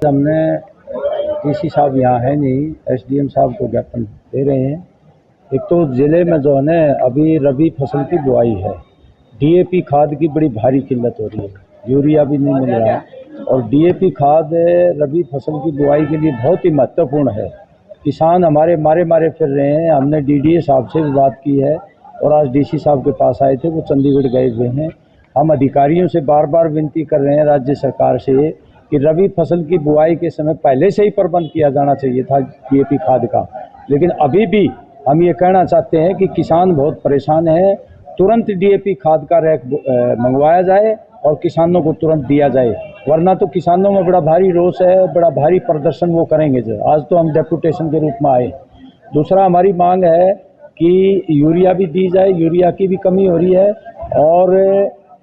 हमने डीसी साहब यहाँ है नहीं, एसडीएम साहब को ज्ञापन दे रहे हैं। एक तो ज़िले में जो है ना अभी रबी फसल की बुआई है, डीएपी खाद की बड़ी भारी किल्लत हो रही है, यूरिया भी नहीं मिल रहा है और डीएपी खाद रबी फसल की बुआई के लिए बहुत ही महत्वपूर्ण है। किसान हमारे मारे मारे फिर रहे हैं। हमने डीडीए साहब से भी बात की है और आज डीसी साहब के पास आए थे, वो चंडीगढ़ गए हुए हैं। हम अधिकारियों से बार बार विनती कर रहे हैं राज्य सरकार से कि रबी फसल की बुआई के समय पहले से ही प्रबंध किया जाना चाहिए था डीएपी खाद का, लेकिन अभी भी हम ये कहना चाहते हैं कि किसान बहुत परेशान हैं। तुरंत डीएपी खाद का रैक मंगवाया जाए और किसानों को तुरंत दिया जाए, वरना तो किसानों में बड़ा भारी रोष है, बड़ा भारी प्रदर्शन वो करेंगे। जो आज तो हम डेपुटेशन के रूप में आए। दूसरा हमारी मांग है कि यूरिया भी दी जाए, यूरिया की भी कमी हो रही है और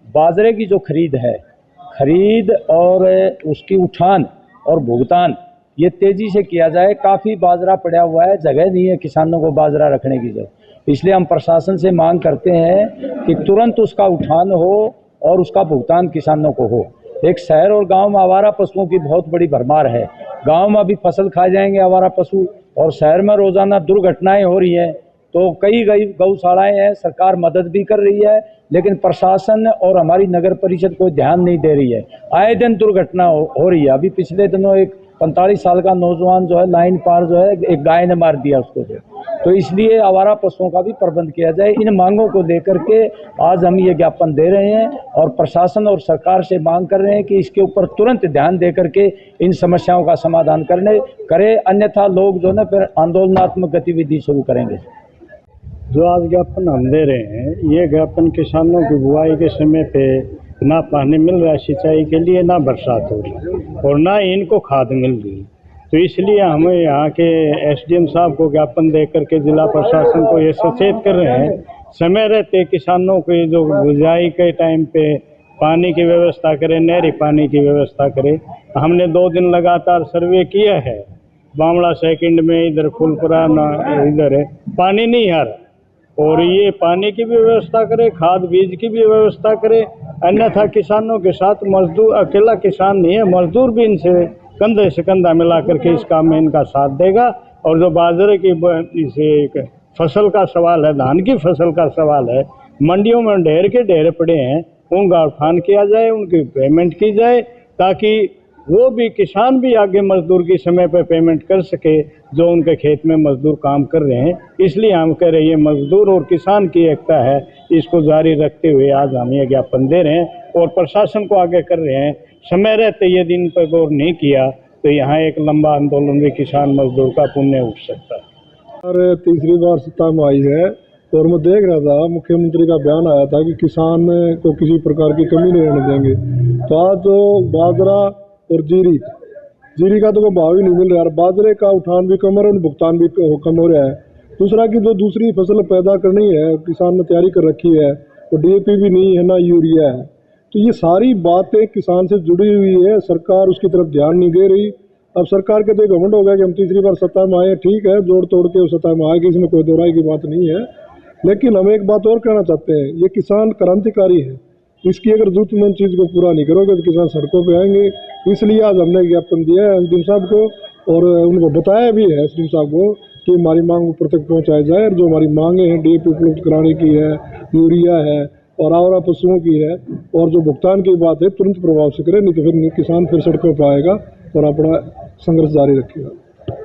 बाजरे की जो खरीद और उसकी उठान और भुगतान ये तेज़ी से किया जाए। काफ़ी बाजरा पड़ा हुआ है, जगह नहीं है किसानों को बाजरा रखने की जगह। इसलिए हम प्रशासन से मांग करते हैं कि तुरंत उसका उठान हो और उसका भुगतान किसानों को हो। एक शहर और गांव में आवारा पशुओं की बहुत बड़ी भरमार है। गांव में अभी फसल खा जाएंगे आवारा पशु और शहर में रोज़ाना दुर्घटनाएं हो रही हैं। तो कई गौशालाएं हैं, सरकार मदद भी कर रही है, लेकिन प्रशासन और हमारी नगर परिषद कोई ध्यान नहीं दे रही है। आए दिन दुर्घटना हो रही है। अभी पिछले दिनों एक 45 साल का नौजवान जो है लाइन पार जो है एक गाय ने मार दिया उसको। तो इसलिए आवारा पशुओं का भी प्रबंध किया जाए। इन मांगों को लेकर के आज हम ये ज्ञापन दे रहे हैं और प्रशासन और सरकार से मांग कर रहे हैं कि इसके ऊपर तुरंत ध्यान दे करके इन समस्याओं का समाधान करे, अन्यथा लोग जो है फिर आंदोलनात्मक गतिविधि शुरू करेंगे। जो आज ज्ञापन हम दे रहे हैं, ये ज्ञापन किसानों की बुआई के समय पे ना पानी मिल रहा है सिंचाई के लिए, ना बरसात हो रही और ना इनको खाद मिल रही। तो इसलिए हमें यहाँ के एसडीएम साहब को ज्ञापन दे करके जिला प्रशासन को ये सचेत कर रहे हैं, समय रहते किसानों के जो बुआई के टाइम पे पानी की व्यवस्था करें, नहरी पानी की व्यवस्था करें। हमने 2 दिन लगातार सर्वे किया है, बामड़ा सेकंड में, इधर फुलपुरा इधर है, पानी नहीं आ रहा। और ये पानी की भी व्यवस्था करे, खाद बीज की भी व्यवस्था करे, अन्यथा किसानों के साथ मजदूर, अकेला किसान नहीं है, मजदूर भी इनसे कंधे से कंधा मिला करके इस काम में इनका साथ देगा। और जो बाजरे की इसे फसल का सवाल है, धान की फसल का सवाल है, मंडियों में ढेर के ढेर पड़े हैं, उनका उठान किया जाए, उनकी पेमेंट की जाए, ताकि वो भी किसान भी आगे मजदूर की समय पर पेमेंट कर सके जो उनके खेत में मजदूर काम कर रहे हैं। इसलिए हम कह रहे हैं ये मजदूर और किसान की एकता है, इसको जारी रखते हुए आज हम ये ज्ञापन दे रहे हैं और प्रशासन को आगे कर रहे हैं। समय रहते ये दिन पर गौर नहीं किया तो यहाँ एक लंबा आंदोलन भी किसान मजदूर का पुण्य उठ सकता है। और तीसरी बार सत्ता में आई है और मैं देख रहा था मुख्यमंत्री का बयान आया था कि किसान को किसी प्रकार की कमी नहीं रहने देंगे। तो आज जो बाजरा और जीरी का तो कोई भाव ही नहीं मिल रहा है, बाजरे का उठान भी कम है और भुगतान भी कम हो रहा है। दूसरा कि जो दूसरी फसल पैदा करनी है किसान ने तैयारी कर रखी है, तो डीएपी भी नहीं है, ना यूरिया है। तो ये सारी बातें किसान से जुड़ी हुई है, सरकार उसकी तरफ ध्यान नहीं दे रही। अब सरकार के तो घमंड हो गया कि हम तीसरी बार सत्ता में आए, ठीक है, जोड़ तोड़ के उस सत्ता में आएगी, इसमें कोई दोहराई की बात नहीं है। लेकिन हम एक बात और कहना चाहते हैं, ये किसान क्रांतिकारी है, इसकी अगर जरूरतमंद चीज़ को पूरा नहीं करोगे तो किसान सड़कों पे आएंगे। इसलिए आज हमने ज्ञापन दिया है एसडीएम साहब को और उनको बताया भी है एसडीएम साहब को कि हमारी मांग ऊपर तक पहुँचाई जाए। और जो हमारी मांगे हैं डीएपी उपलब्ध कराने की है, यूरिया है और आवारा पशुओं की है, और जो भुगतान की बात है तुरंत प्रभाव से करें, नहीं तो फिर किसान फिर सड़कों पर आएगा और अपना संघर्ष जारी रखेगा।